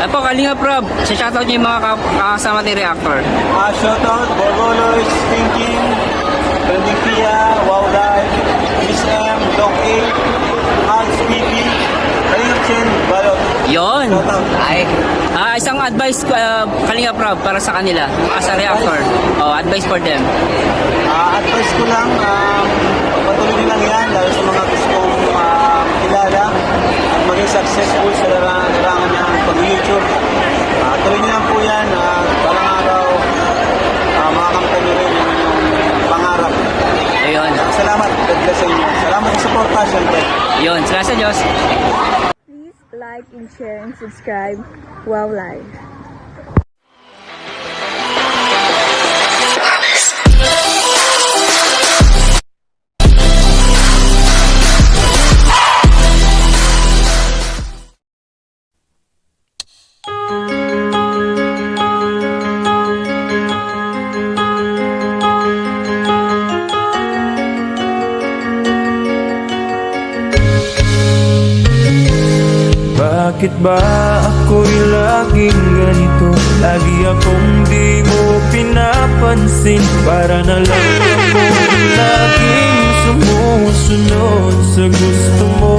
Ano po, Kalinga Prob, shoutout niyo yung mga kasama ni Reactor. Shoutout, Borgolos, Thinking, Trending Pia, Wow Life, Miss M, Doc A, Hans PP, Kalingap Chen, Balot. Yon. Shoutout. Ay. Isang advice, Kalinga Prob, para sa kanila, mga sa Reactor. Advice for them. Advice ko lang, patuloy nilang yan, lalo sa mga gustong kilala at maging successful sa larangan ng pag-YouTube. Tuloy niyo lang po yan, parang araw, makakamtan niyo rin yung pangarap. Ayun. Salamat, God bless sa inyo. Salamat sa suporta, syempre. Yun, salamat sa Diyos. Please like and share and subscribe. Wow Live. Bakit ba ako'y laging ganito? Lagi akong di mo pinapansin. Para na lang akong laging sumusunod sa gusto mo.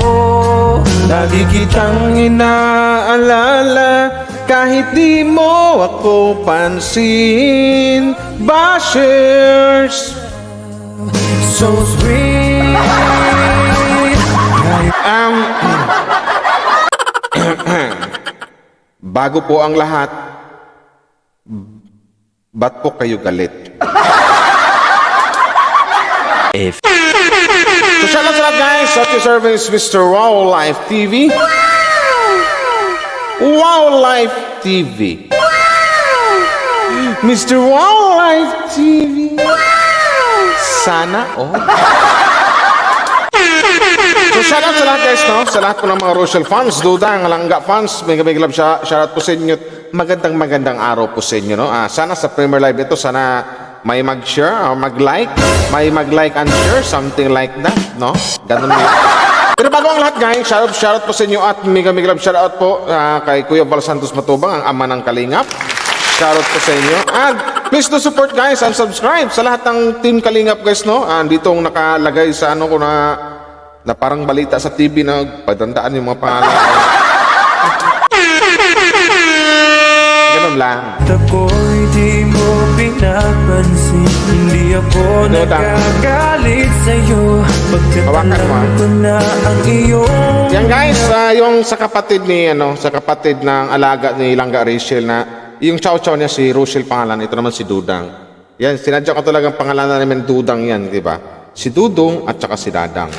Lagi kitang inaalala kahit di mo ako pansin. Bashers, so sweet. Bago po ang lahat, ba't po kayo galit? So shout out sa lahat guys, at your service Mr. Wow Life TV. Wow Life TV. Mr. Wow Life TV. Sana all. So shoutout sa lahat guys, no? Sa lahat po ng mga Rochelle fans, Dudang, Langga fans, mega love shoutout po sa inyo. Magandang araw po sa inyo, no? Sana sa Premier Live ito, sana may mag-share or mag-like, may mag-like and share, something like that, no? Ganun mo. Pero bago ang lahat guys, shoutout po sa inyo at mega love shoutout po kay Kuya Val Santos Matubang, ang ama ng Kalingap. Shoutout po sa inyo. And please do support guys and subscribe sa lahat ng Team Kalingap guys, no? Dito nakalagay sa ano ko na parang balita sa TV na padandaan yung mga pangalan. Ganun lang. Ako'y di mo pinapansin. Hindi ako nagagalit sa'yo. Hawakan mo, Pagkatanaw ko na ang iyong yan guys, yung sa kapatid ni sa kapatid ng alaga ni Langga Rachel na yung chow-chow niya si Rochelle pangalan, ito naman si Dudang. Yan, sinadya ko talagang pangalan na namin Dudang yan, di ba? Si Dudong at saka si Dadang.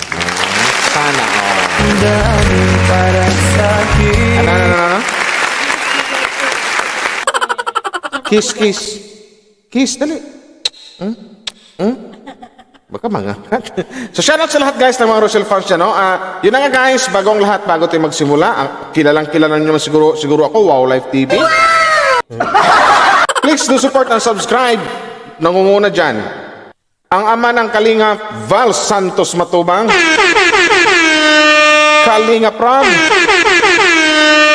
Sana dami para sa'kin. Ano? Kiss. Kiss, dali. Baka mangakat. So shoutout sa lahat guys ng mga Rochelle fans dyan, no? Yun na nga guys, bagong lahat, bago tayo magsimula, kilalang nyo naman siguro ako, Wow Life TV. Please do support and subscribe. Nangunguna dyan, ang ama ng Kalinga, Val Santos Matubang, Kalinga Prob,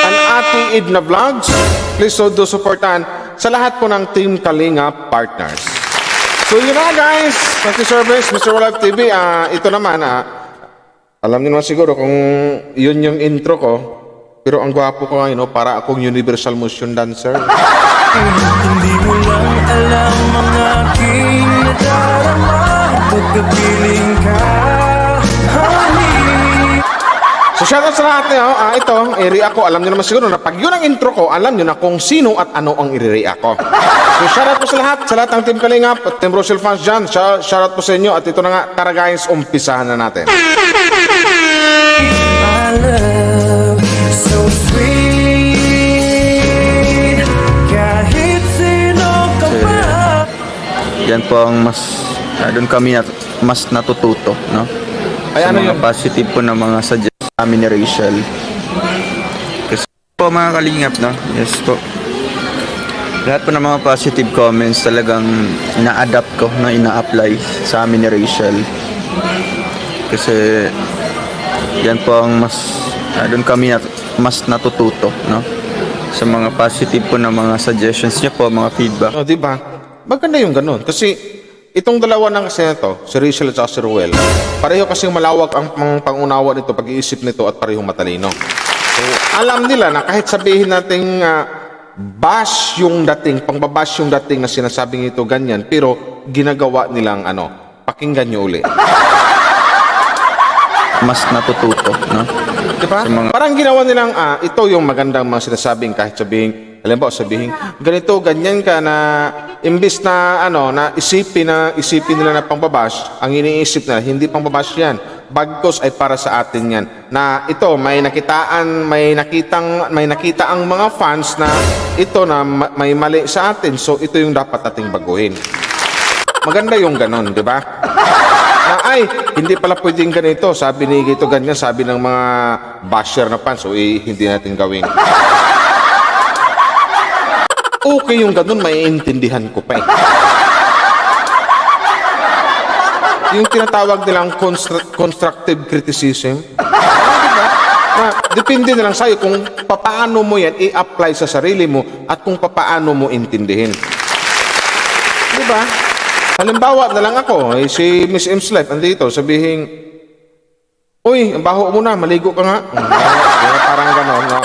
and Ate Edna Vlogs. Please do supportan sa lahat po ng Team Kalinga partners. So yun na guys, thank you service, Mr. Wow Life TV. Ito naman, alam niyo naman siguro kung yun yung intro ko, pero ang gwapo ko ngayon, para akong universal motion dancer. Hindi mo lang alam ang aking nadarama. Pagkapiling ka, honey. So shoutout sa lahat nyo, ito, i-react ko. Alam nyo naman siguro na pag yun ang intro ko, alam nyo na kung sino at ano ang i-react ko. So shoutout po sa lahat ng Team Kalingap at Team Rochelle fans dyan. Shoutout po sa inyo at ito na nga, tara guys, umpisahan na natin. My love, so sweet. Kahit sino ka pa. Yan po ang doon kami mas natututo, no? Ay, Sa ano mga yun? positive po na mga suggestions namin ni Rachel. Kasi po mga kalingap, no? Yes po. Lahat po ng mga positive comments talagang ina-adapt ko, no? Ina-apply sa amin ni Rachel. Kasi yan po ang doon kami mas natututo, no? sa mga positive po na mga suggestions niyo po, mga feedback. O, di ba? Maganda yung ganun. Kasi itong dalawa ng kasi na to, si Rachel at si Ruel, pareho kasing malawak ang pangunawa nito, pag-iisip nito at parehong matalino. So, alam nila na kahit sabihin nating bash yung dating, pangbabash yung dating na sinasabing ito ganyan, pero ginagawa nilang pakinggan nyo uli. Mas natututo, no? Diba? Sa mga- Parang ginawa nilang, ito yung magandang mga sinasabing kahit sabihin, alam ba, sabihin, ganito, ganyan ka na, imbis na, na isipin nila na pangbabash, ang iniisip nila, hindi pangbabash yan. Bagkos ay para sa atin yan. Na ito, may nakita ang mga fans na ito na may mali sa atin, so ito yung dapat nating baguhin. Maganda yung ganon, di ba? Na ay, hindi pala pwedeng ganito. Sabi ni Gito ganyan, sabi ng mga basher na fans, so hindi natin gawin. Okay yung ganun, maiintindihan ko pa eh. Yung tinatawag nilang constructive criticism. Diba? Na, depende na lang sa'yo kung papaano mo yan i-apply sa sarili mo at kung papaano mo intindihin. Diba? Halimbawa na lang ako, si Miss M's Life, andito, sabihin, uy, ang baho mo na, maligo ka nga. Parang gano'n. No?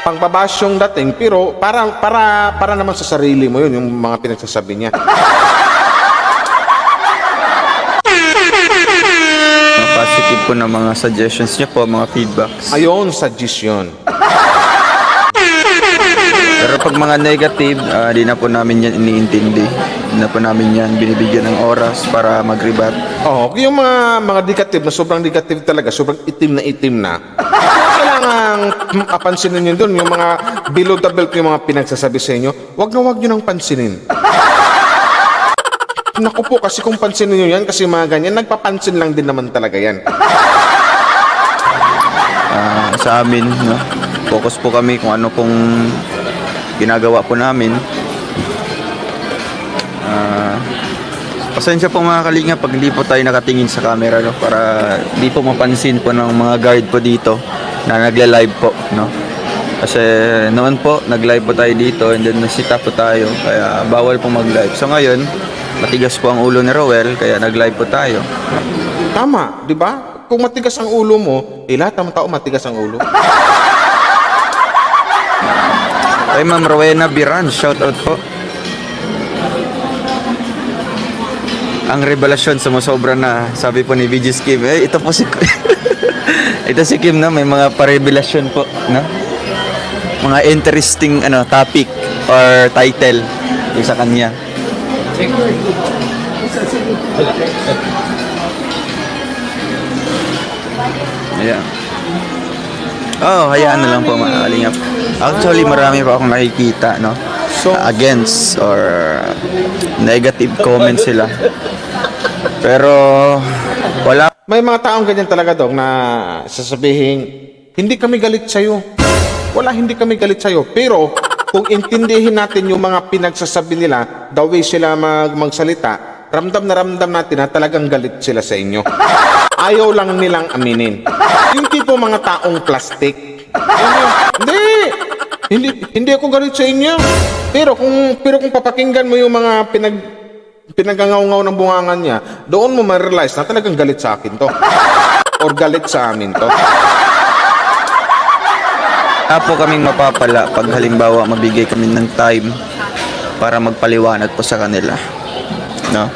Pangbabash yung dating, pero para naman sa sarili mo yun, yung mga pinagsasabi niya. Mga positive po na mga suggestions niyo po, mga feedbacks. Ayon, suggestion. Pero pag mga negative, di na po namin yan iniintindi. Di na po namin yan binibigyan ng oras para mag-rebut. Oo, yung mga negative na sobrang negative talaga, sobrang itim na. Kailangan pansinin nyo doon, yung mga below the belt yung mga pinagsasabi sa inyo, wag nyo nang pansinin. Naku po, kasi kung pansinin nyo yan, kasi mga ganyan, nagpapansin lang din naman talaga yan. Sa amin, no? Focus po kami kung ano pong ginagawa po namin. Pasensya po mga kalinga pag hindi po tayo nakatingin sa camera, no? Para di po mapansin po ng mga guard po dito na nagla-live po, no? Kasi noon po nag-live po tayo dito and then nasita po tayo kaya bawal po mag-live. So ngayon matigas po ang ulo ni Roel kaya nag-live po tayo. Tama, di ba? Kung matigas ang ulo mo, lahat ng tao matigas ang ulo. Kay Ma'am Rowena Biran, shoutout po. Ang revelasyon sumusobra na, sabi po ni VG Kim, ito po si ito si Kim, no? May mga parevelasyon po, no? Mga interesting topic or title yung sa kanya. Ayan. Oh, hayaan na lang po mga kalingap. Actually, marami pa akong nakikita, no? Against or negative comments sila. Pero wala. May mga taong ganyan talaga, Dong, na sasabihin, hindi kami galit sa'yo. Wala, hindi kami galit sa'yo. Pero kung intindihin natin yung mga pinagsasabi nila, the way sila magsalita, ramdam natin na talagang galit sila sa inyo. Ayaw lang nilang aminin. Yung tipo mga taong plastic. Hindi ako galit sa inyo. Pero kung papakinggan mo yung mga pinagangaw-ngaw ng bungangan niya, doon mo ma-realize na talagang galit sa akin to. Or galit sa amin to. Po kaming mapapala pag halimbawa mabigay kami ng time para magpaliwanag po sa kanila, no?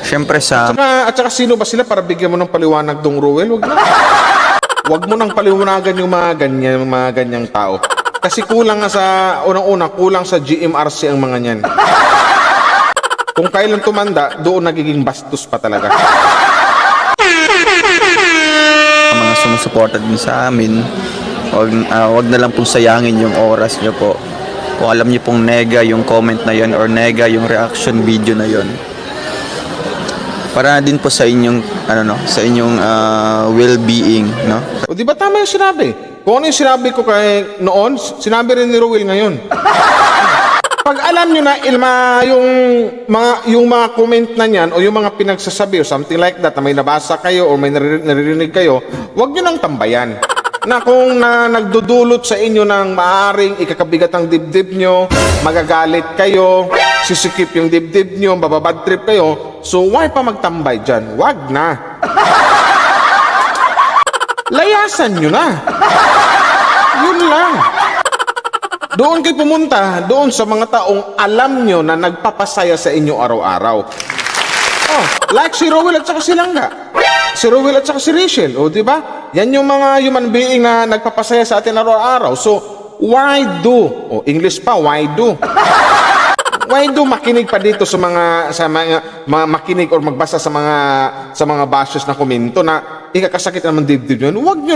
Siyempre At saka sino ba sila para bigyan mo ng paliwanag, Dong Ruel? Wag na. Wag mo nang paliwanagan yung mga ganyang tao. Kasi kulang nga sa unang-una, kulang sa GMRC ang mga niyan. Kung kailan tumanda, doon nagiging bastos pa talaga. mga sumusuporta din sa amin, wag na lang pong sayangin yung oras nyo po. Kung alam nyo pong nega yung comment na yon or nega yung reaction video na yon, para din po sa inyong sa inyong well-being, no? O di ba tama yung sinabi? Kung ano yung sinabi ko kay noon, sinabi rin ni Ruel ngayon. Pag alam nyo na yung mga comment na niyan o yung mga pinagsasabi o something like that na may nabasa kayo o may naririnig kayo, huwag nyo nang tambayan. na kung nagdudulot sa inyo ng maaring ikakabigat ang dibdib nyo, magagalit kayo, sisikip yung dibdib nyo, bababad trip kayo, so why pa magtambay dyan? Wag na. Layasan nyo na. Yun lang. Doon kayo pumunta, doon sa mga taong alam nyo na nagpapasaya sa inyo araw-araw. Oh, like si Rowell at saka si Langga. Si Rowell at saka si Rachel, o di ba? Yan yung mga human being na nagpapasaya sa atin araw-araw. So, why do? O English pa, why do? Why do makinig pa dito sa mga makinig or magbasa sa mga bashes na komento na ikakasakit naman dibdib yun? Huwag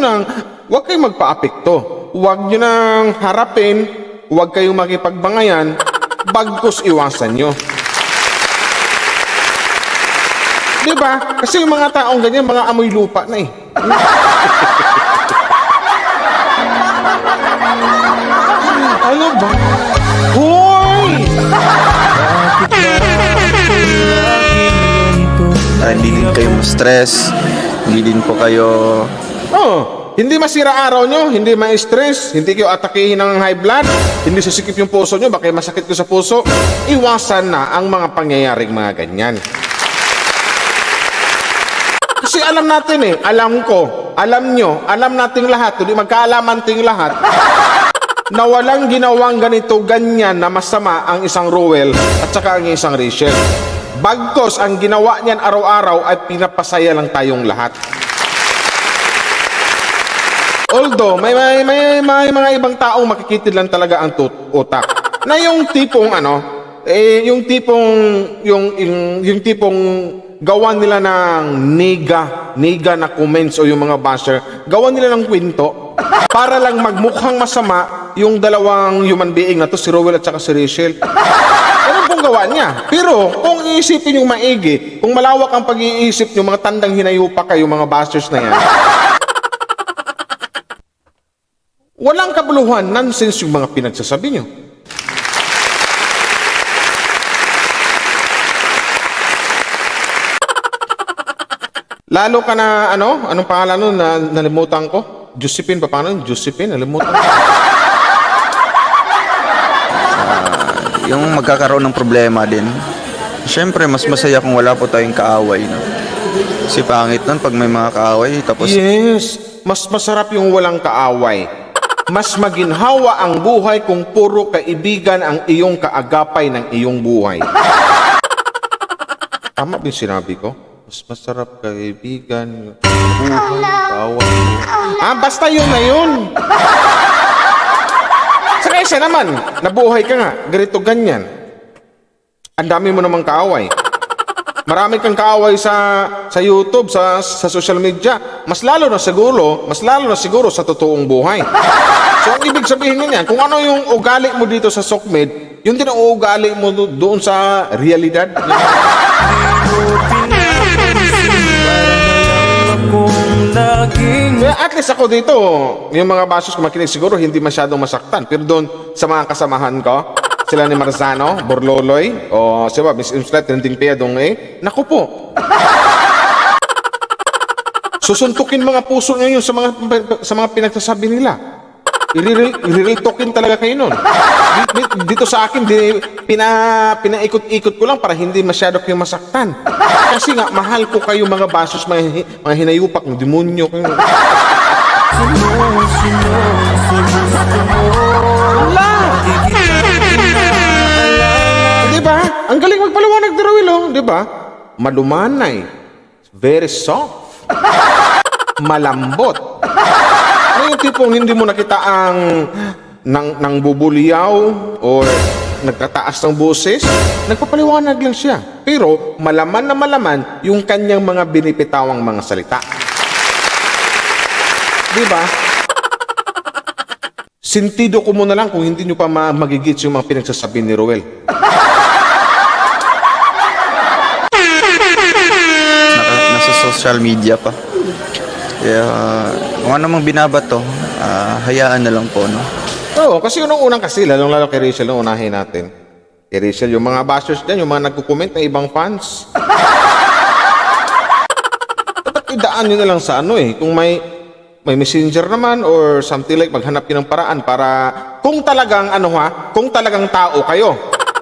kayong magpa-apekto. Huwag nyo nang harapin, huwag kayong makipagbangayan, bagkus iwasan nyo. Diba? Kasi yung mga taong ganyan, mga amoy lupa na eh. Ano ba? Hoy! Hindi din kayo ma-stress, hindi din po kayo Oh, hindi masira araw nyo, hindi ma-stress, hindi kayo atakihin ng high blood, hindi susikip yung puso nyo, baka masakit ko sa puso. Iwasan na ang mga pangyayaring mga ganyan. Kasi alam natin eh, alam ko, alam nyo, alam nating lahat, hindi magkaalaman ting lahat, na walang ginawang ganito ganyan na masama ang isang Rowell at saka ang isang Rachel. Bagkos, ang ginawa niyan araw-araw ay pinapasaya lang tayong lahat. Although, may mga ibang taong makikitid lang talaga ang utak. Na yung tipong yung tipong gawan nila ng niga na comments o yung mga basher, gawan nila ng kwento para lang magmukhang masama yung dalawang human being na to, si Rowell at saka si Rachel. Ganun pong gawa niya. Pero kung iisipin yung maigi, kung malawak ang pag-iisip nyo, mga tandang hinayupa kayo, mga bashers na yan, walang kabuluhan, nonsense yung mga pinagsasabi nyo. Lalo ka na, anong pangalan nun na nalimutan ko? Josephine, paano? Josephine, nalimutan ko. yung magkakaroon ng problema din. Siyempre, mas masaya kung wala po tayong kaaway, no? Kasi pangit nun pag may mga kaaway, tapos Yes, mas masarap yung walang kaaway. Mas maginhawa ang buhay kung puro kaibigan ang iyong kaagapay ng iyong buhay. Tama ba yung sinabi ko? Mas masarap kaibigan, buhay, kaaway. Basta yun na yun. Saka isa naman, nabuhay ka nga, ganito ganyan. Ang dami mo namang kaaway. Marami kang kaaway sa YouTube, sa social media. Mas lalo na siguro sa totoong buhay. So ang ibig sabihin niyan, kung ano yung ugali mo dito sa Sokmed, yun din ang ugali mo doon sa realidad. Kaya at least ako dito, yung mga basos ko makinig siguro hindi masyadong masaktan. Pero doon sa mga kasamahan ko, sila ni Marzano, Borloloy, o siya ba, Miss Imslet, Trending Pia, naku po. Susuntukin mga puso nyo yun sa mga pinagsasabi nila. I-real talkin talaga kayo nun. Dito sa akin, pinaikot-ikot ko lang para hindi masyado kayo masaktan. Kasi nga, mahal ko kayo mga basos, mga hinayupak, ng demonyo kayo. Diba? Ang galing magpaliwanag ni Rowell, oh. Diba? Malumanay. Very soft. Malambot. Ano yung tipong hindi mo nakita nang bubuliyaw or nagtataas ng boses? Nagpapaliwanag lang siya. Pero malaman na malaman yung kanyang mga binipitawang mga salita. Diba? Sintido ko muna lang kung hindi nyo pa magigits yung mga pinagsasabi ni Rowell. nasa social media pa. Kaya kung ano mang binabato, hayaan na lang po, no? Oo, kasi unang-unang kasi, lalong-lalo kay Rachel, no, unahin natin. Kay Rachel, yung mga bashers dyan, yung mga nagko-comment na ibang fans. Dapat idaan nyo na lang sa kung may messenger naman or something like maghanap kayo ng paraan para kung talagang kung talagang tao kayo.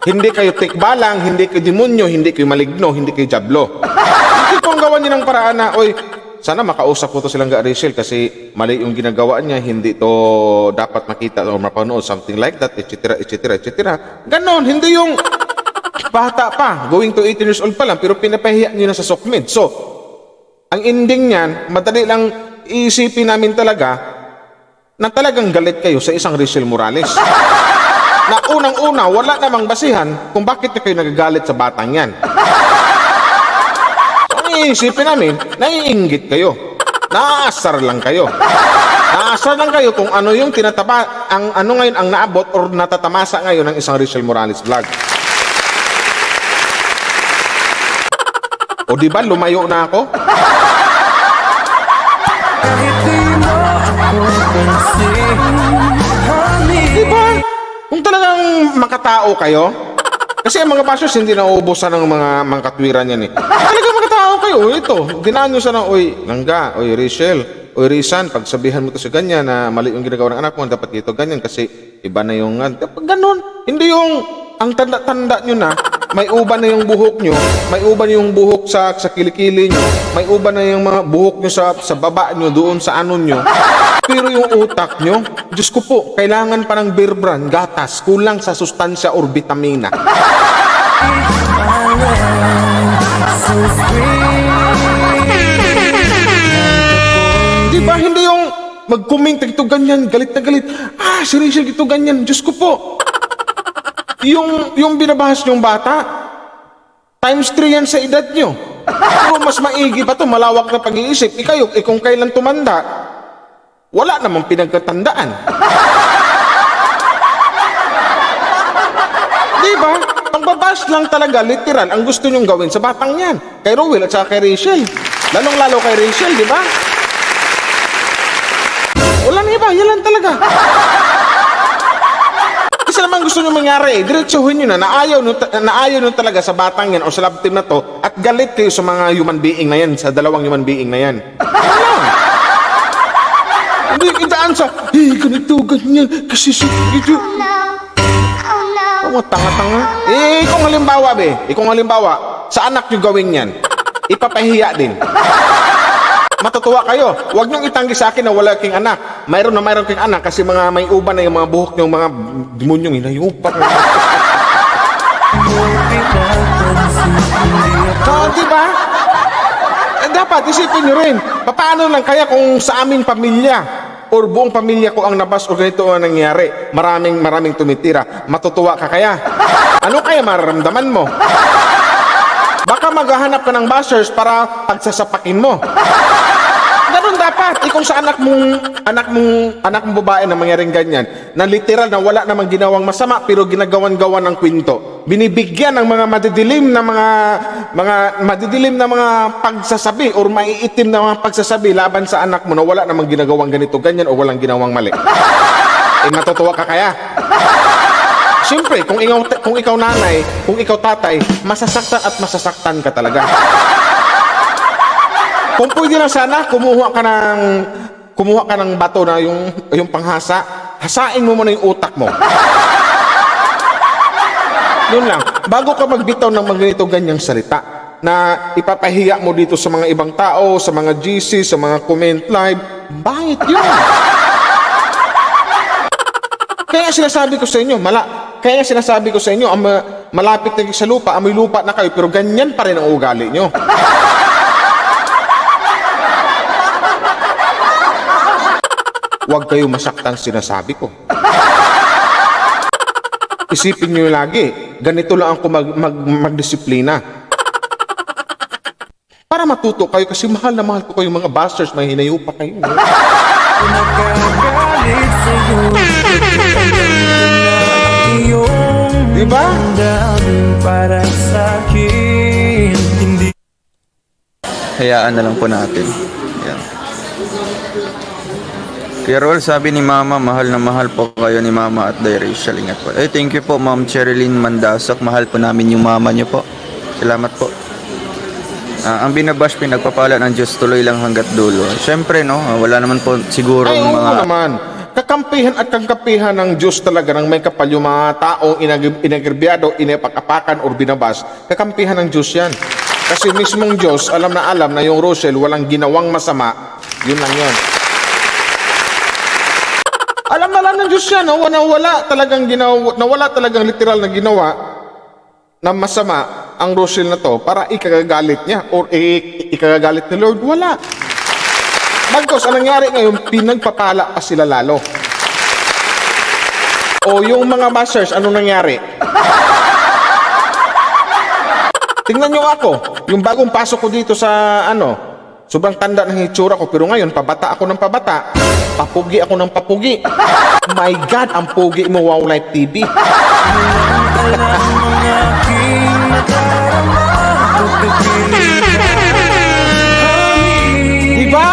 Hindi kayo tikbalang, hindi kayo demonyo, hindi kayo maligno, hindi kayo jablo. Hindi kung gawan niyo ng paraan na, oy, sana makausap ko to silang Rachel kasi mali yung ginagawa niya, hindi to dapat makita o mapanood, something like that, etc., etc., etc. Ganon, hindi yung bata pa, going to 18 years old pa lang, pero pinapahiya niyo na sa sokmed. So, ang ending niyan, madali lang iisipin namin talaga na talagang galit kayo sa isang Rachel Morales. Na unang-una, wala namang basihan kung bakit kayo nagagalit sa batang yan. So, ang iisipin namin, naiinggit kayo. Naasar lang kayo. Naasar lang kayo kung ano yung ano ngayon ang naabot or natatamasa ngayon ng isang Rachel Morales vlog. O diba, lumayo na ako? Kahit di mo ako pansin, honey. Diba? Kung talagang makatao kayo, kasi ang mga bashers hindi nauubusan ng mga katwiran yan eh. Talagang makatao kayo, ito, dinaan nyo sana, oy, Langga, oy, Rachel, oy, Rizan, pagsabihan mo to sa ganyan na mali yung ginagawa ng anak mo, dapat dito ganyan kasi iba na yung, ganun. Hindi yung, ang tanda-tanda nyo na, may uban na yung buhok nyo, may uban yung buhok sa kilikili nyo, may uban na yung mga buhok nyo sa baba nyo, doon sa ano nyo. Pero yung utak nyo, Diyos ko po, kailangan pa ng beer brand, gatas, kulang sa sustansya or vitamina. So sweet. Diba, hindi yung mag-comment, ito ganyan, galit na galit. Si Rachel, ito ganyan, Diyos ko po. Yung binabahas nyong bata, times 3 yan sa edad nyo. Pero mas maigi pa to, malawak na pag-iisip. Kung kailan tumanda, wala namang pinagkatandaan. Diba? Pagbabash lang talaga, literal, ang gusto nyong gawin sa batang yan. Kay Rowell at saka kay Rachel. Lalong-lalo kay Rachel, diba? Wala na iba, yan lang talaga. Kasi naman gusto nyo mangyari, diretsuhin nyo na ayaw nyo talaga sa batang yan o sa love team na to at galit kayo sa mga human being na yan, sa dalawang human being na yan. Hindi idaan sa, ganito, ganyan, kasi ito. Mga tanga-tanga. Kung halimbawa, kung halimbawa, sa anak nyo gawin yan, ipapahiya din. Matutuwa kayo. Huwag niyong itanggi sa akin na wala king anak. Mayroon king anak kasi may uban na yung mga buhok niyong mga demonyong hinayupak. Diba? Dapat isipin nyo rin, paano lang kaya kung sa aming pamilya or buong pamilya ko ang nabas o ganito ang nangyari, maraming tumitira, matutuwa ka kaya? Ano kaya mararamdaman mo? Baka maghahanap ka ng bashers para pagsasapakin mo. Ganun dapat. Kung sa anak mong babae na mangyaring ganyan, na literal na wala namang ginawang masama pero ginagawan-gawan ng kwento. Binibigyan ng mga madidilim na mga pagsasabi or maiitim na mga pagsasabi laban sa anak mo na wala namang ginagawang ganito, ganyan o walang ginawang mali. Matutuwa ka kaya? Siyempre, kung ikaw nanay, kung ikaw tatay, masasaktan at masasaktan ka talaga. Kung pwede lang sana, kumuha ka ng bato na yung panghasa, hasain mo muna yung utak mo. Yun lang. Bago ka magbitaw ng ganito ganyang salita na ipapahiya mo dito sa mga ibang tao, sa mga GC, sa mga comment live, bangit yun. Kaya sinasabi ko sa inyo, malapit na sa lupa, amoy lupa na kayo, pero ganyan pa rin ang ugali nyo. Huwag kayo masaktan sinasabi ko. Isipin nyo lagi, ganito lang ako magdisiplina. Para matuto kayo kasi mahal na mahal ko kayo mga bastards, may hinayo pa kayo. Nagagalit sa'yo, iyong diba? damdamin para sa'kin. Hindi Hayaan na lang po natin. Yan. Kuya Rol, sabi ni Mama, mahal na mahal po kayo ni Mama at Rachel. Ingat po. Thank you po, Ma'am Cherilyn Mandasok. Mahal po namin yung mama niyo po. Salamat po. Ang binabash, pinagpapala ng Diyos, tuloy lang hanggat dulo. Siyempre, no, wala naman po siguro Ay, oo mga... naman. Kakampihan at kakampihan ng Diyos talaga ng may kapal yung mga taong inagribyado, inapakapakan o binabas. Kakampihan ng Diyos yan. Kasi mismong Diyos, alam na yung Rochelle walang ginawang masama. Yun lang yun. Alam ng Diyos yan, no? Nawala talagang literal na ginawa na masama ang Rochelle na to para ikagagalit niya or ikagagalit ni Lord. Wala. Bagkos, ang nangyari ngayon, pinagpapala pa sila lalo. O yung mga bashers, anong nangyari? Tingnan nyo ako, yung bagong pasok ko dito sa sobrang tanda ng hitsura ko, pero ngayon, pabata ako ng pabata, papugi ako ng papugi. My God, ang pugi mo, Wow Life TV. Diba?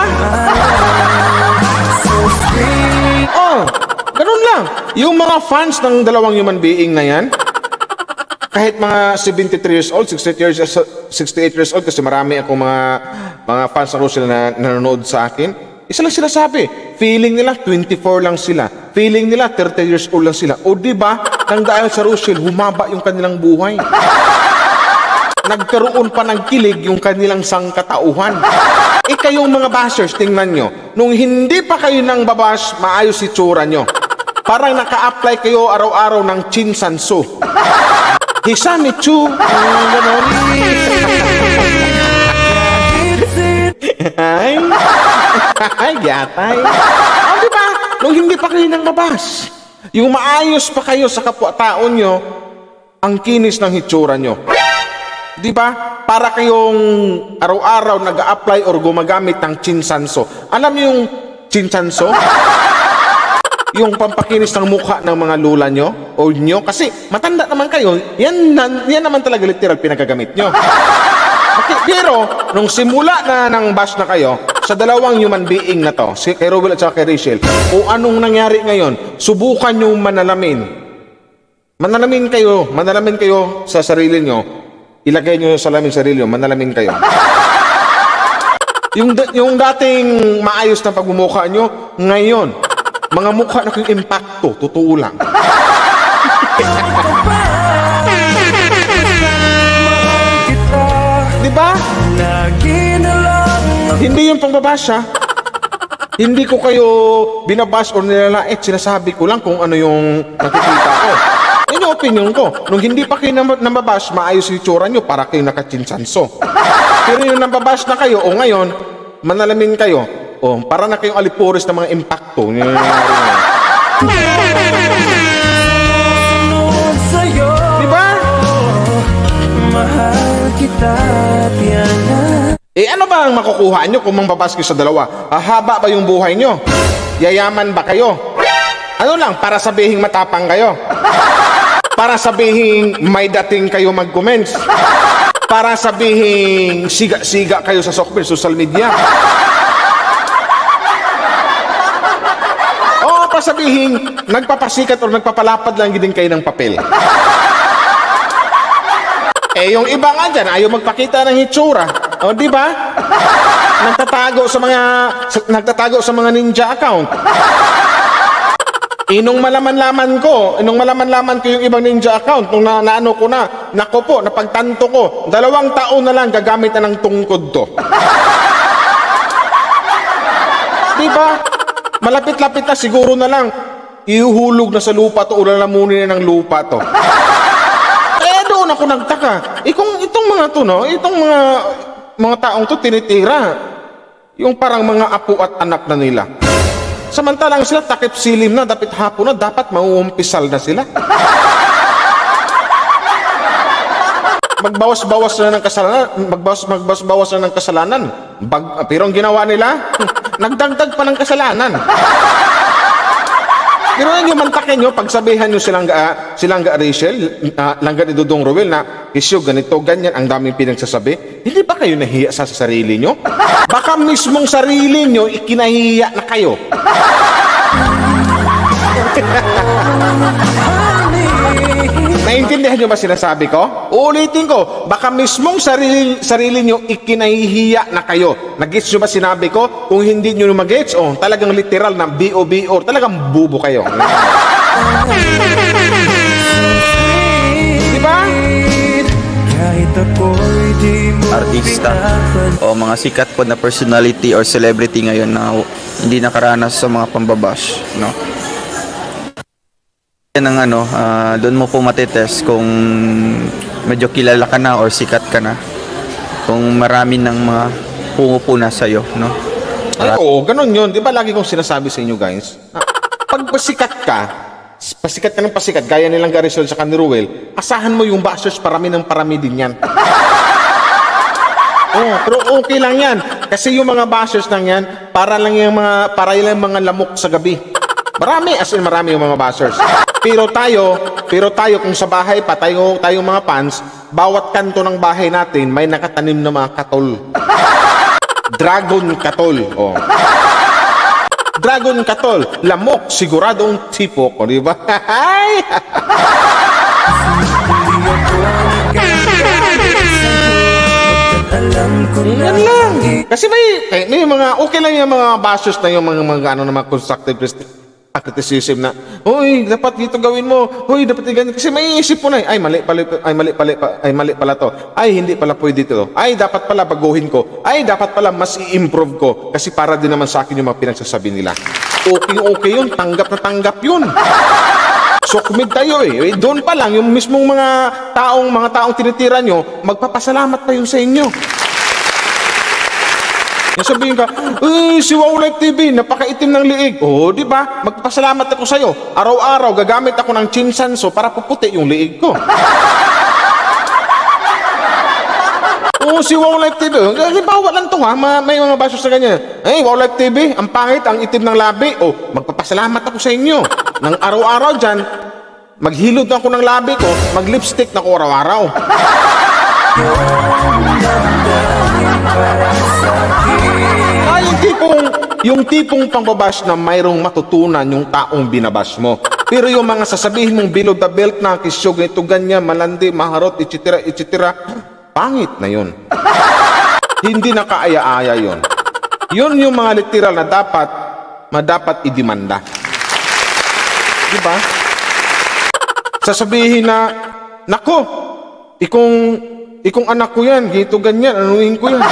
Oh, ganun lang. Yung mga fans ng dalawang human being na yan, kahit mga 73 years old, 68 years old, kasi marami akong mga fans ng Rochelle na nanonood sa akin, isa lang sila sabi, feeling nila 24 lang sila, feeling nila 30 years old lang sila. O diba, nang dahil sa Rochelle, humaba yung kanilang buhay. Nagkaroon pa ng kilig yung kanilang sangkatauhan. Kayong mga bashers, tingnan nyo, nung hindi pa kayo nang babash, maayos si tsura nyo. Parang naka-apply kayo araw-araw ng chinsanso. Hisamitsu. Ganon. Ay, gatay. Diba? Nung hindi pa kayo nang babash, yung maayos pa kayo sa kapwa-tao nyo, ang kinis ng hitsura nyo. Di ba? Para kayong araw-araw nag-a-apply or gumagamit ng chinsanso. Alam niyo yung chinsanso? Yung pampakinis ng mukha ng mga lula nyo o nyo. Kasi matanda naman kayo, yan naman talaga literal pinagagamit nyo. Okay, pero nung simula na ng bash na kayo, sa dalawang human being na to, si kay Rowell at saka kay Rachel, o anong nangyari ngayon, subukan nyo manalamin. Manalamin kayo sa sarili nyo. Ilagay nyo sa salamin sarili nyo, manalamin kayo. Yung dating maayos na pagmumukha nyo, ngayon, mga mukha na kayong impacto, totoo lang. Diba? Hindi yung pangbabasya. Hindi ko kayo binabash o nilalait, sinasabi ko lang kung ano yung nakikita ko. Yun yung opinion ko. Nung hindi pa kayo nambabash, maayos yung itsura nyo para kayo nakachinsanso. Pero yung nambabash na kayo, o ngayon, manalamin kayo, o para na kayong alipuris ng mga impacto. Diba? Mahal kita, Tiana. Ano ba ang makukuha nyo kung mambabash kayo sa dalawa? Haba ba yung buhay nyo? Yayaman ba kayo? Ano lang, para sabihing matapang kayo? Para sabihin may dating kayo mag-comments. Para sabihin siga-siga kayo sa social media. O para sabihin nagpapasikat o nagpapalapad lang din kayo ng papel. Yung iba nga dyan, ayaw magpakita ng hitsura. O di ba? Nagtatago sa mga ninja account. Nung malaman-laman ko yung ibang ninja account, nung naano ko na, nako po, napagtanto ko, 2 taon na lang gagamit na ng tungkod to. Diba? Malapit-lapit na, siguro na lang, ihuhulog na sa lupa to, o lalamunin na ng lupa to. Doon ako nagtaka. Kung itong mga to, no, itong mga taong to tinitira, yung parang mga apo at anak na nila. Samantalang sila takip silim na, dapat hapon na, dapat mauumpisal na sila. Magbawas-bawas na ng kasalanan, magbawas-bawas na ng kasalanan. Pero ang ginawa nila, nagdagdag pa ng kasalanan. Pero yung mantakin nyo, pagsabihan nyo silang Rachel, langga ni Dudong Rowell na, isyo, ganito, ganyan, ang daming pinagsasabi, hindi ba kayo nahiya sa sarili nyo? Baka mismong sarili nyo, ikinahiya na kayo. Naintindihan nyo ba sinasabi ko? Uulitin ko, baka mismong sarili nyo ikinahihiya na kayo. Nag-gets nyo ba sinabi ko? Kung hindi nyo mag-gets, talagang literal na B.O.B.O. Talagang bubo kayo. Diba? Kahit ako'y di mo Artista o mga sikat po na personality or celebrity ngayon na hindi nakaranas sa mga pambabash, no? Yan ang doon mo po matitest kung medyo kilala ka na or sikat ka na. Kung marami ng mga pumupuna sa'yo, no? Ay, oo, ganun yun. Di ba lagi kong sinasabi sa inyo guys? Pag pasikat ka ng pasikat, gaya nilang Garisol sa Ruel, asahan mo yung bashers parami ng parami din yan. Pero okay lang yan. Kasi yung mga bashers lang yan, para lang yung mga lamok sa gabi. Marami, as in marami yung mga bashers. Pero tayo kung sa bahay pa, tayo mga fans, bawat kanto ng bahay natin, may nakatanim na mga katol. Dragon katol. Dragon katol. Lamok, siguradong tipok. O, di ba? Yan lang. Kasi may mga, okay lang yung mga bashers na yung mga constructive criticism na, hoy, dapat dito gawin mo, hoy, dapat ganyan. Kasi may isip mo na, ay, mali pala to. Ay, hindi pala pwede dito. Ay, dapat pala baguhin ko. Ay, dapat pala mas i-improve ko. Kasi para din naman sa akin yung mga pinagsasabi nila. Okay yun, tanggap na tanggap yun. Sukmid tayo eh. Doon pa lang, yung mismong mga taong tinitira nyo, magpapasalamat pa yun sa inyo. Sabihin ka, si Wow Life TV, napakaitim ng liig. Di ba? Magpapasalamat ako sa'yo. Araw-araw, gagamit ako ng chinsanso para puputi yung liig ko. Si Wow Life TV. Halimbawa lang ito ha, may mga basos na ganyan. Wow Life TV, ang pangit, ang itim ng labi. Magpapasalamat ako sa inyo. Nang araw-araw dyan, maghilod ako ng labi ko, mag-lipstick na ko araw-araw. Yung tipong pangbabash na mayroong matutunan yung taong binabash mo. Pero yung mga sasabihin mong below the belt na kisyog, ito ganyan, malandi, maharot, etc. Pangit na yun. Hindi na kaaya-aya yun. Yun yung mga literal na dapat idemanda. Diba? Sasabihin na, nako, ikong anak ko yan, gito ganyan, anuhin ko yan.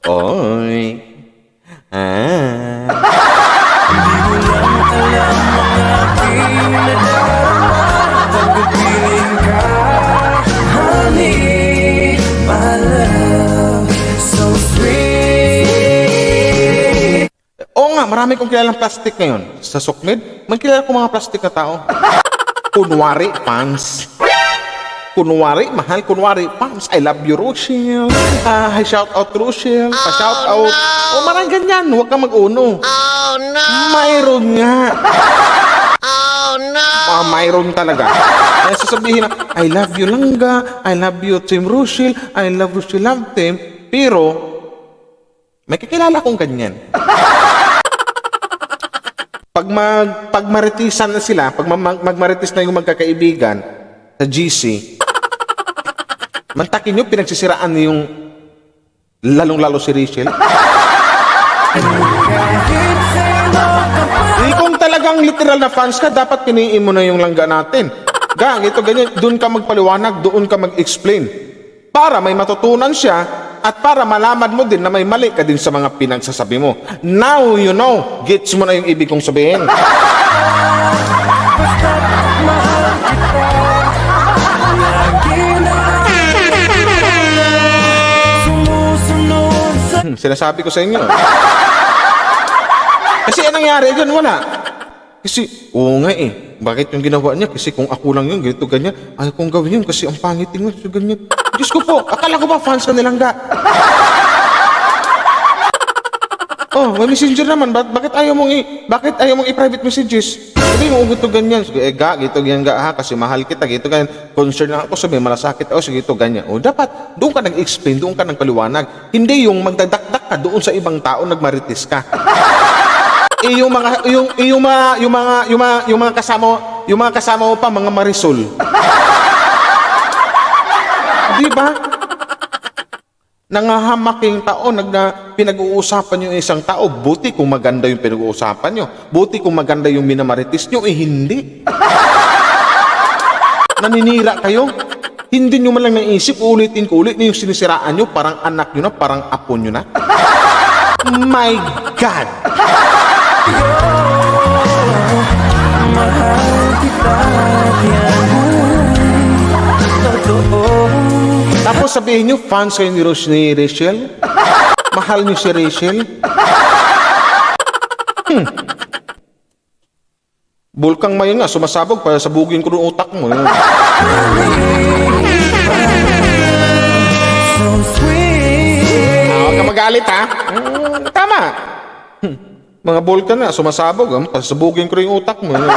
Oy. Hindi mo lang alam ang aking nadarama. Pagpipiling ka, honey, my love, so sweet. Oo nga, marami kong kilalang plastic ngayon. Sa Sukmid, may kilala ko mga plastic na tao. Kunwari, fans. Kunwari, mahal, fans. I love you, Rochelle. Shout out, Rochelle. Shout out. Marang ganyan. Huwag kang mag-uno. Oh, no. Mayroon nga. Oh, no. Mayroon talaga. Kaya sasabihin na, I love you, Langga. I love you, Team Rochelle. I love Rochelle, love Team. Pero, may kakilala kong ganyan. Pag maritisan na sila, pag magmaritis na yung magkakaibigan sa GC, mantakin nyo, pinagsisiraan yung lalong-lalo si Rachel. Kung talagang literal na fans ka, dapat piniin mo na yung Langga natin. Ito ganyan, doon ka magpaliwanag, doon ka mag-explain. Para may matutunan siya, at para malaman mo din na may mali ka din sa mga pinagsasabi mo. Now you know, gets mo na yung ibig kong sabihin. Sinasabi ko sa inyo. Kasi anong nangyari dyan? Wala. Kasi, oo nga eh. Bakit yung ginawa niya? Kasi kung ako lang yun, ganito, ganyan. Ayaw kong gawin yun kasi ang pangit yun. So, ganyan. Diyos ko po, akala ko ba fans ka nilang ga? May messenger naman. Bakit ayaw mong i-private messages? Sabi mo, ganito, ganyan. Gito, ganyan ga ha, kasi mahal kita. Gito, ganyan. Concern lang ako, sabi, malasakit ako, sige, ito, ganyan. Dapat, doon ka nag-explain, doon ka nagpaliwanag. Hindi yung magdadakdak ka doon sa ibang tao, nagmaritis ka. yung mga kasama mo pa mga Marisol. Di ba? Nangahamaking tao, pinag-uusapan yung isang tao. Buti kung maganda yung pinag-uusapan nyo. Buti kung maganda yung minamaritis nyo, hindi. Naninira kayo. Hindi nyo man lang naisip, ulitin ko ulit yung sinisiraan nyo, parang anak nyo na, parang apo nyo na. My God! mahal kita, yan totoo. Tapos sabihin nyo, fans kayo ni Rachel? Mahal nyo si Rachel? Bulkang mayon nga, sumasabog para sabugin ko ng utak mo. So sweet. Huwag ka magalit, ha? Tama. Mga bulkan na, sumasabog, para sabugin ko yung utak mo. Kahit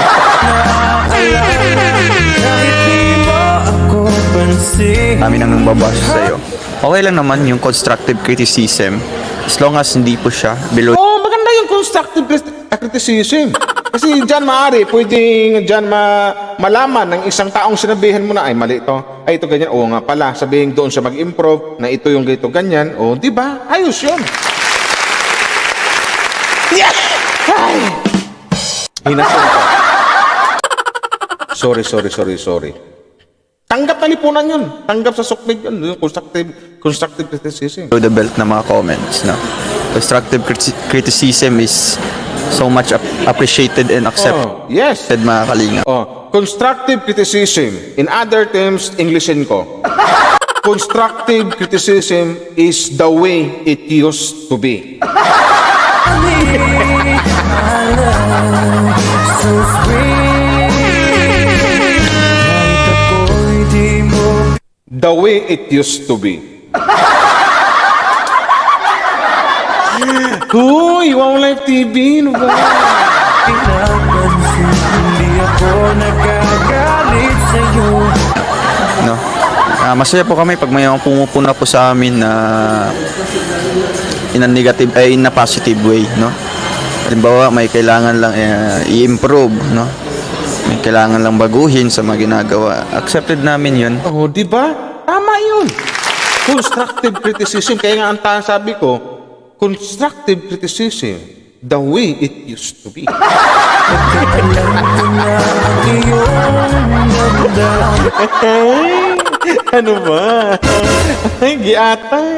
di mo ako pansin. Kami nang babash sa'yo. Okay lang naman yung constructive criticism as long as hindi po siya below. Oo, maganda yung constructive criticism. Kasi dyan pwedeng dyan malaman ng isang taong sinabihan mo na, ay mali ito, ay ito ganyan, oo nga pala, sabihin doon siya mag-improve, na ito yung ganito ganyan, o di ba? Ayos yun. Yes! Ay! Hinasyon ko. Sorry. Tanggap na lipunan yun. Tanggap sa suklig yun. Yung constructive criticism. Below the belt na mga comments, no? Constructive criticism is so much appreciated and accepted, Oh, yes. mga kalinga. Oh, constructive criticism. In other terms, Englishin ko. Constructive criticism is the way it used to be. So sweet. Kahit ako'y di mo The way it used to be. Uy, Wow Live TV, ano ba? pinapansin, hindi ako nagagalit sa'yo. No? Masaya po kami pag may mga pumupuna po sa amin na in a negative in a positive way, no? Halimbawa, may kailangan lang i-improve, no? May kailangan lang baguhin sa mga ginagawa. Accepted namin 'yun. Oh, di ba? Tama yun. Constructive criticism. Kaya nga ang sabi ko, constructive criticism, the way it used to be. Ano ba? Ay, giatay.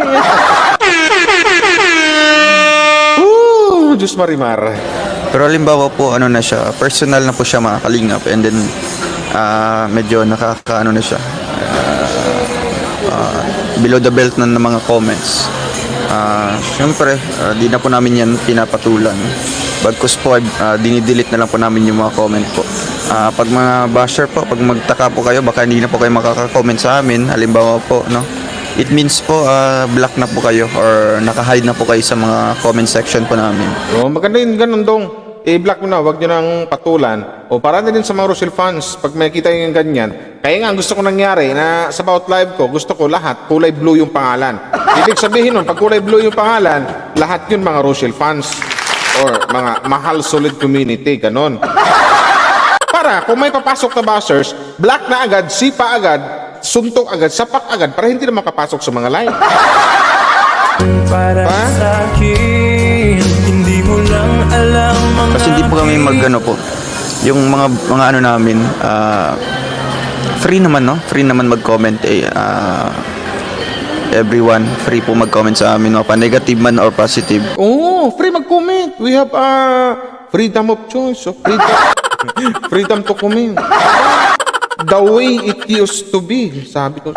Diyos Marimar. Pero halimbawa po, ano na siya, personal na po siya mga kalingap, and then medyo nakakaano na siya, below the belt na ng mga comments. Siyempre, di na po namin yan pinapatulan. Bagkus po, dinidelete na lang po namin yung mga comment po. Pag mga basher po, pag magtaka po kayo, baka hindi na po kayo makaka-comment sa amin. Halimbawa po, no? It means po, block na po kayo or naka-hide na po kayo sa mga comment section po namin. Oh, maganda yun, ganun dong. I-block mo na, wag nyo nang patulan. O para na din sa mga Rochelle fans, pag makikita yung ganyan. Kaya nga, gusto ko nangyari na sa About Live ko, gusto ko lahat, kulay blue yung pangalan. Ibig sabihin nun, pag kulay blue yung pangalan, lahat yun mga Rochelle fans. Or mga mahal solid community, ganon. Para kung may papasok na bashers, black na agad, sipa agad, suntok agad, sapak agad, para hindi na makapasok sa mga live. Para sa akin, hindi mo lang alam ang Kasi hindi po kami mag-ano po, yung mga ano namin, free naman, no? Free naman mag-comment everyone, free po mag-comment sa amin, no? Pa negative man or positive. Oo, free mag-comment. We have freedom of choice. So freedom to comment. The way it used to be. Sabi ko.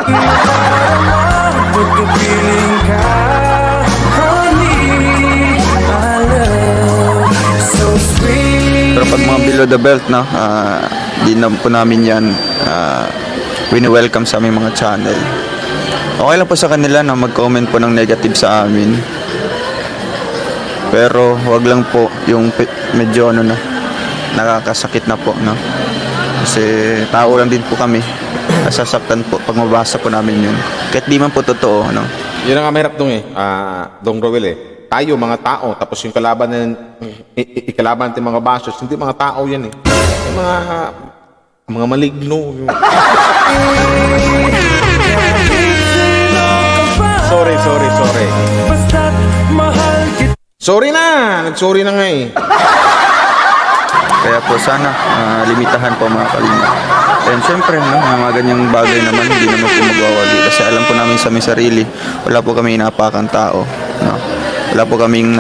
pagkapiling ka, honey, my love, so sweet. Pero pag mga below the belt, no? Di na po namin yan wini-welcome sa aming mga channel. Okay lang po sa kanila na mag-comment po ng negative sa amin. Pero wag lang po yung medyo ano na, nakakasakit na po, no? Kasi tao lang din po kami. Nasasaktan po pag mabasa po namin yun. Kahit di man po totoo, no? Yun ang mahirap dong Dong Roel tayo mga tao, tapos yung kalaban ikalaban natin mga bashers, hindi mga tao yan eh. Yung mga maligno. Sorry. Basta't mahal kita. Sorry na! Nag-sorry na nga eh. Kaya po sana limitahan po mga kalingap. And syempre, no, mga ganyang bagay naman, hindi naman po magwawagi. Kasi alam po namin sa aming sarili, wala po kami inapakan tao. No? Wala po kaming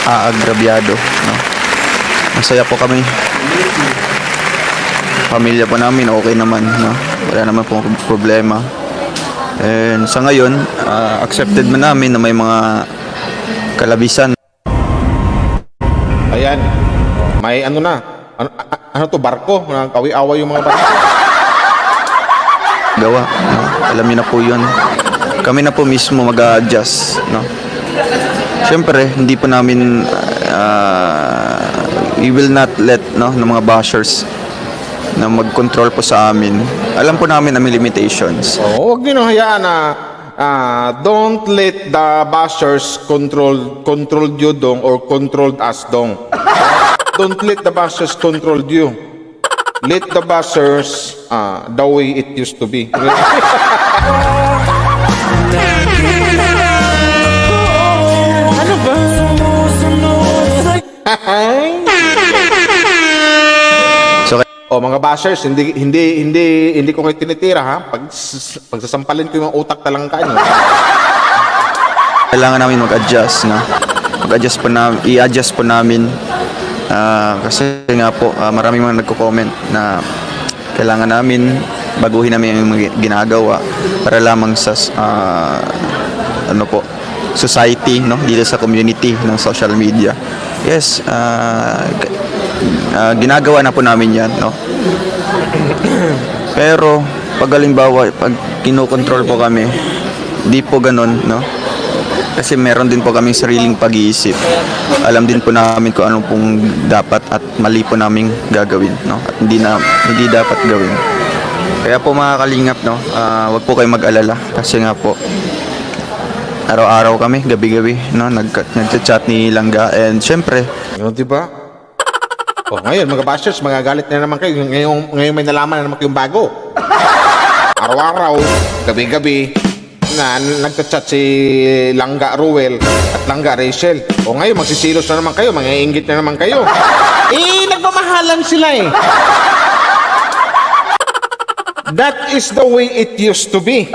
aagrabyado. No? Masaya po kami. Pamilya po namin, okay naman. No? Wala naman po problema. And sa ngayon, accepted man namin na may mga kalabisan. Ayan. May ano na. Ano to, barko? Kawi-away yung mga barko. Gawa, no? Alam niyo na po yun. Kami na po mismo mag-a-adjust, no? Siyempre, hindi po namin we will not let, no, ng mga bashers na mag-control po sa amin. Alam po namin ang may limitations. Huwag nyo nang hayaan na don't let the bashers control you dong or controlled us dong. Don't let the bashers control you. Let the bashers the way it used to be. Ano ba? So, O mga bashers, hindi ko kayo tinitira ha. Pagsasampalin ko yung utak talangka nyo. kailangan namin mag-adjust, no? Mag-adjust po na, i-adjust po namin. Kasi nga po, maraming mga nagko-comment na kailangan namin baguhin namin yung mga ginagawa para lamang sa ano po, society, no, dito sa community ng social media. Yes, ginagawa na po namin yan, no. Pero pag halimbawa, pag kinokontrol po kami, di po ganun, no. Kasi meron din po kaming sariling pag-iisip. Alam din po namin kung ano pong dapat at mali po naming gagawin, no? At hindi dapat gawin. Kaya po mga kalingap, no, wag po kayo mag-alala kasi nga po araw-araw kami, gabi-gabi, no, nagchat ni Langga, and syempre, Di ba? O ngayon, mga bashers, magagalit na naman kayo. Ngayon may nalaman na naman kayong bago. Araw-araw, gabi-gabi, na nagchat si Langga Ruel at Langga Rachel. O ngayon, magsisilos na naman kayo, mangiinggit na naman kayo. Nagmamahalan sila eh. That is the way it used to be.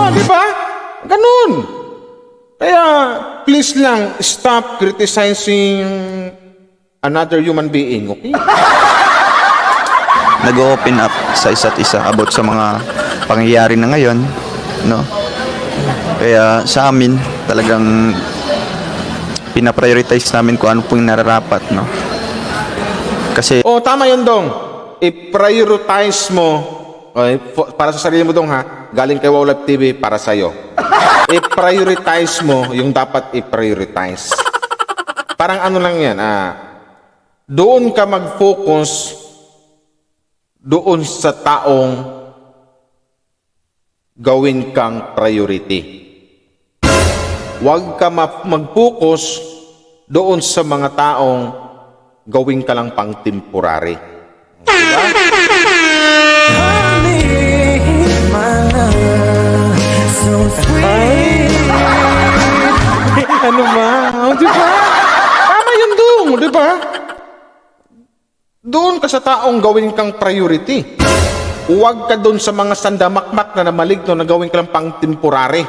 Di ba? Ganun. Kaya, please lang, stop criticizing another human being, okay? nag-open up sa isa't isa about sa mga pangyayari na ngayon, no? Kaya sa amin, talagang pinaprioritize namin kung ano pong nararapat, no? Kasi Tama yun, Dong. I-prioritize mo, okay, para sa sarili mo, Dong, ha? Galing kay Wow Life TV, para sa'yo. I-prioritize mo yung dapat i-prioritize. Parang ano lang yan, doon ka mag-focus doon sa taong gawin kang priority. Huwag ka mag-focus doon sa mga taong gawin ka lang pang temporary. Diba? Ano ba? Diba? Tama yun, Dong. Diba? Doon ka sa taong gawin kang priority. Huwag ka doon sa mga sandamakmak na maligno na gawin ka lang pang temporary.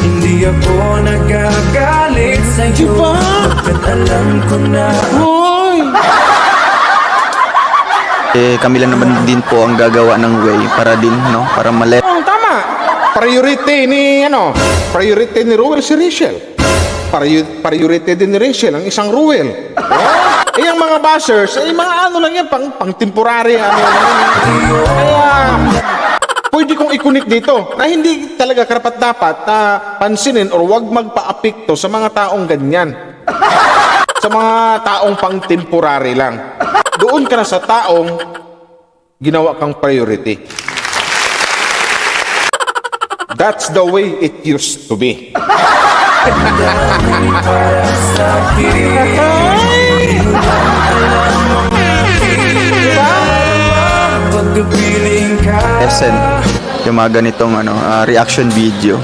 Hindi ako nagagalit sa'yo, Diba? at alam ko na Hoy! kami lang naman din po ang gagawa ng way para din, no, para Tama. Priority ni Ruel si Rachel. Priority din ni Rachel ang isang Ruel. Yung mga bashers, mga ano lang yan, pang temporary, Kaya, pwede kong i-connect dito na hindi talaga karapat-dapat pansinin or wag magpa-apekto sa mga taong ganyan. sa mga taong pang temporary lang. Doon ka na sa taong ginawa kang priority. That's the way it used to be. Pagkapiling ka Essence, yung mga ganitong reaction video.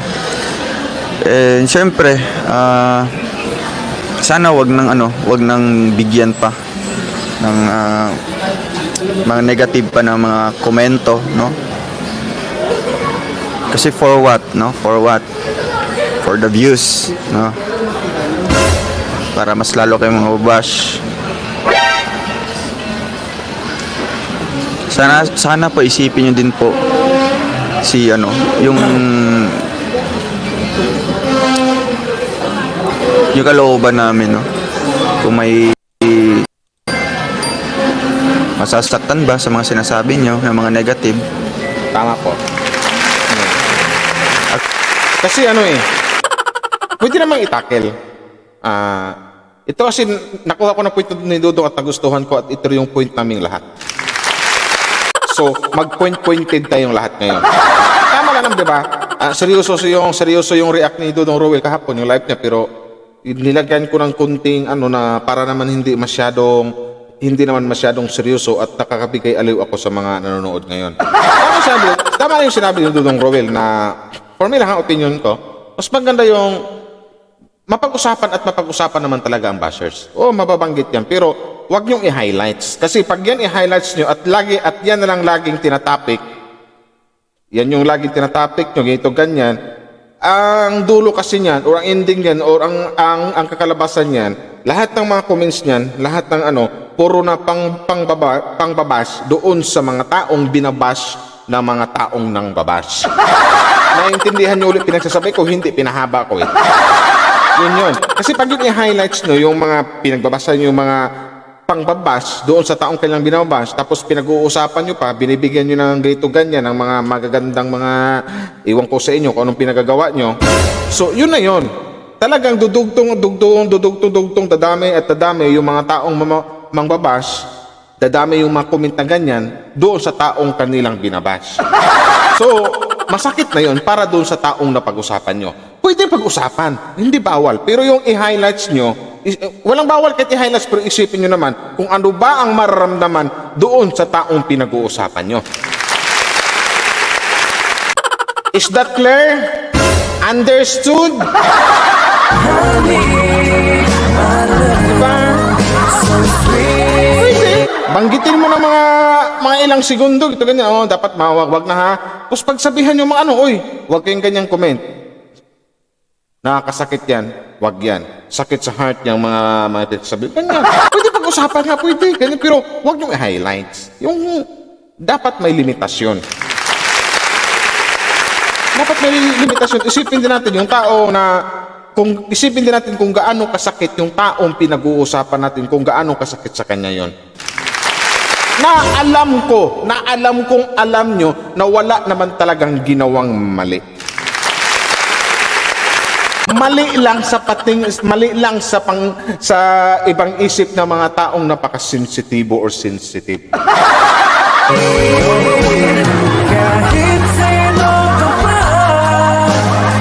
And syempre, sana wag nang bigyan pa ng mga negative pa ng mga komento, no? Kasi for what, no? For what? For the views, no? Para mas lalo kayong mga bash. Sana po isipin niyo din po yung kalooban namin, no? Kung may masasaktan ba sa mga sinasabi niyo, ng mga negative. Tama po. Kasi pwede namang itakel. Ito kasi nakuha ko na point ni Dudong at nagustuhan ko at ito yung point naming lahat. So, mag-point-pointed tayong lahat ngayon. Tama lang, di ba? Seryoso yung react ni Dudong Rowell kahapon, yung live niya, pero nilagyan ko ng kunting na para naman hindi naman masyadong seryoso at nakakabigay aliw ako sa mga nanonood ngayon. Tama yung sinabi ni Dudong Rowell na for me lang ang opinion ko, mas maganda yung mapag-usapan naman talaga ang bashers. Mababanggit yan, pero wag niyong i-highlights. Kasi pag yan i-highlights niyo at yan na lang laging tinatopic, yan yung laging tinatopic niyo, ganito, ganyan, ang dulo kasi niyan, or ang ending niyan, or ang kakalabasan niyan, lahat ng mga comments niyan, lahat ng puro na pangbabash doon sa mga taong binabash na mga taong nang babash. Naintindihan niyo ulit pinagsasabi ko, hindi pinahaba ko Yun. Kasi pag yun i-highlights nyo, yung mga pinagbabasa nyo, yung mga pangbabash doon sa taong kailang binabash, tapos pinag-uusapan nyo pa, binibigyan nyo ng ganito ganyan, ng mga magagandang mga, iwan ko sa inyo kung anong pinagagawa nyo. So, yun na yun. Talagang dudugtong, dadami at dadami yung mga taong mangbabash, dadami yung mga comment na ganyan doon sa taong kanilang binabash. So, masakit na yun para doon sa taong napag-usapan nyo. Pwede pag-usapan, hindi bawal. Pero yung i-highlights nyo, walang bawal kahit i-highlights, pero isipin nyo naman kung ano ba ang mararamdaman doon sa taong pinag-uusapan nyo. Is that clear? Understood? Diba? Pwede. Banggitin mo ng mga ilang segundo, ito ganyan, dapat mawag na ha. Tapos pagsabihan nyo mga huwag kayong ganyang comment. Nakakasakit yan, wag yan. Sakit sa heart yung mga sabi. Ganyan. Pwede pag-usapan nga, pwede. Ganyan, pero wag yung highlights. Yung dapat may limitasyon. Dapat may limitasyon. Isipin din natin yung tao isipin din natin kung gaano kasakit yung taong pinag-uusapan natin, kung gaano kasakit sa kanya yon. Na alam kong alam nyo na wala naman talagang ginawang mali. Mali lang sa ibang isip ng mga taong napaka-sensitibo or sensitive. kahit sino ka pa,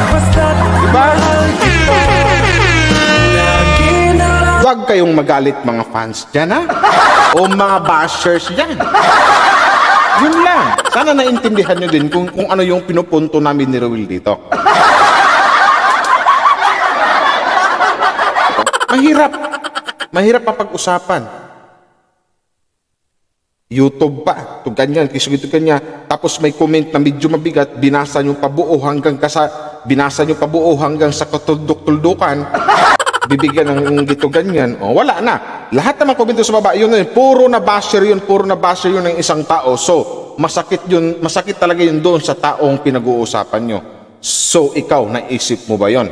basta't Diba? lagi na lang. Huwag kayong magalit mga fans dyan, ha? O mga bashers dyan. Yun lang. Sana naintindihan nyo din kung ano yung pinupunto namin ni Rowell dito. Mahirap mapag-usapan. YouTube pa, ito ganyan, ito ganyan. Tapos may comment na medyo mabigat, binasa nyo pa buo hanggang sa katuldukan, bibigyan ng gito ganyan. Wala na. Lahat naman komento sa baba, yun puro na basher yun ng isang tao. So, masakit talaga yun doon sa taong pinag-uusapan nyo. So, ikaw, naisip mo ba yun?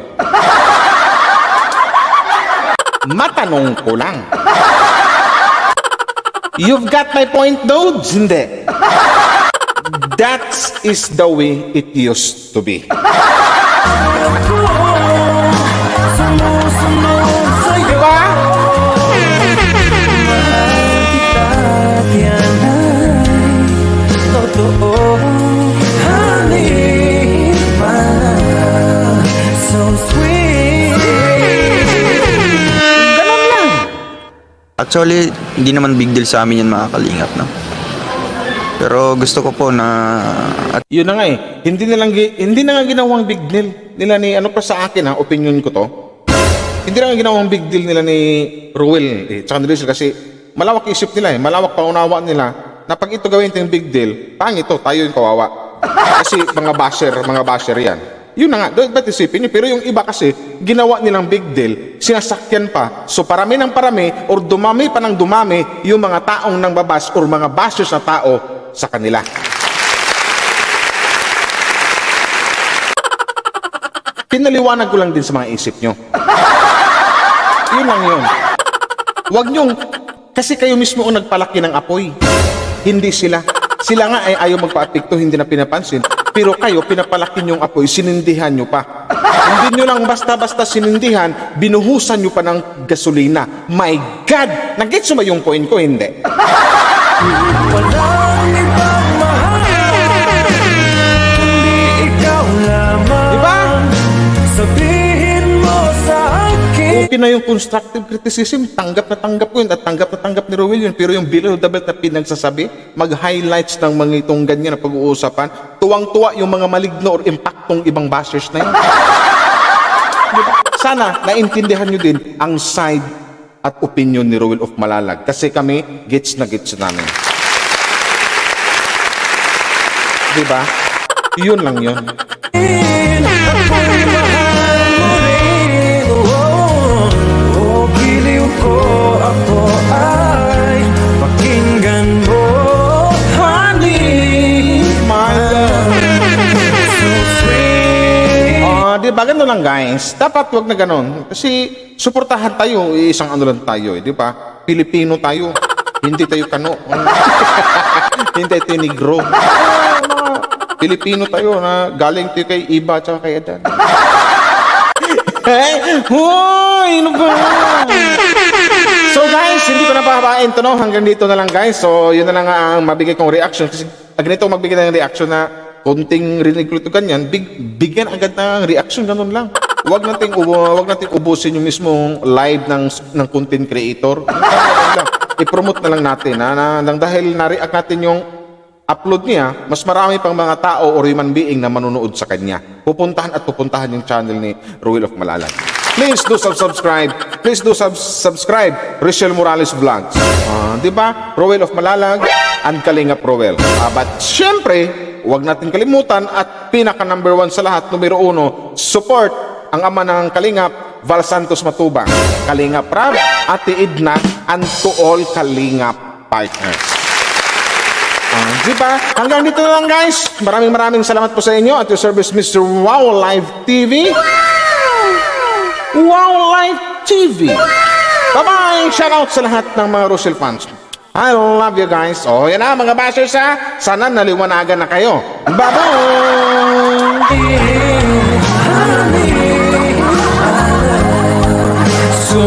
Matanong ko lang. You've got my point, dudes? Hindi. That is the way it used to be. Sumusunod sa'yo. Diba? Actually, hindi naman big deal sa amin yan mga kalingap, no? Pero gusto ko po na at Yun na nga eh. Hindi na nga ginawang big deal nila ni ano pa sa akin ha, opinion ko to. Hindi na nga ginawang big deal nila ni Ruel tsaka ni Rizal kasi malawak isip nila eh, malawak paunawa nila na pag ito gawin ito yung big deal, pangit to, tayo yung kawawa. Kasi mga basher yan. Yun na nga, ba't isipin nyo? Pero yung iba kasi, ginawa nilang big deal, sinasakyan pa. So parami ng parami, or dumami pa ng dumami, yung mga taong nang babas, or mga bashers na tao sa kanila. Pinaliwanag ko lang din sa mga isip nyo. Yun lang yun. Huwag nyong, kasi kayo mismo ang nagpalaki ng apoy. Hindi sila. Sila nga ay ayaw magpa-apekto, hindi na pinapansin. Pero kayo, pinapalaki nyong apoy, sinindihan nyo pa. Hindi nyo lang basta-basta sinindihan, binuhusan nyo pa ng gasolina. My God! Nag-gets mo ba yung point ko? Hindi. Walang ibang mahal, kundi ikaw lamang. Diba? Sabihin mo sa akin. Okay na yung constructive criticism, tanggap na tanggap ko yun at tanggap na tanggap ni Rowell yun. Pero yung below the belt na pinagsasabi, mag-highlights ng mga itong ganyan na pag-uusapan, tuwang-tuwa yung mga maligno or impactong ibang bashers na yun. Diba? Sana naintindihan nyo din ang side at opinion ni Rowell of Malalag. Kasi kami, gets na gets namin. Diba? Yun lang yun. Ako'y mahal mo rin. Oh, giliw ko, ako ay pakinggan mo, honey. My love. So sweet. Diba? Ganun lang guys. Dapat wag na ganun. Kasi suportahan tayo. Isang ano lang tayo. Diba? Pilipino tayo. Hindi tayo kano. Hindi tayo negro. Pilipino tayo na galing tayo kay Iba at kay Adan. Hoy! Ano ba? So guys, hindi ko na pahabain to, no? Hanggang dito na lang guys. So yun na lang ang mabigay kong reaction. Kasi ganito magbigay ng reaction na konting rinig ko ito ganyan, bigyan agad ng reaction, ganun lang. Wag nating ubusin yung mismong live ng content creator. Ganun lang. I-promote na lang natin nang dahil na-react natin yung upload niya, mas marami pang mga tao or human being na manunood sa kanya. Pupuntahan yung channel ni Rowell of Malalag. Please do subscribe. Please do subscribe Rizal Morales Vlogs. Di ba? Rowell of Malalag and Kalingap Rowell. But syempre, huwag natin kalimutan at pinaka number 1 sa lahat, numero 1, support ang ama ng Kalingap, Val Santos Matubang, Kalingap Rab, Ate Edna, and to all Kalingap partners. Diba? Hanggang dito na lang guys. Maraming salamat po sa inyo at your service Mr. Wow Live TV. Wow Live TV. Bye-bye! Shoutout sa lahat ng mga Russell fans. I love you guys. Yan na mga bashers ha. Sana naliwanagan na kayo. Bye-bye! So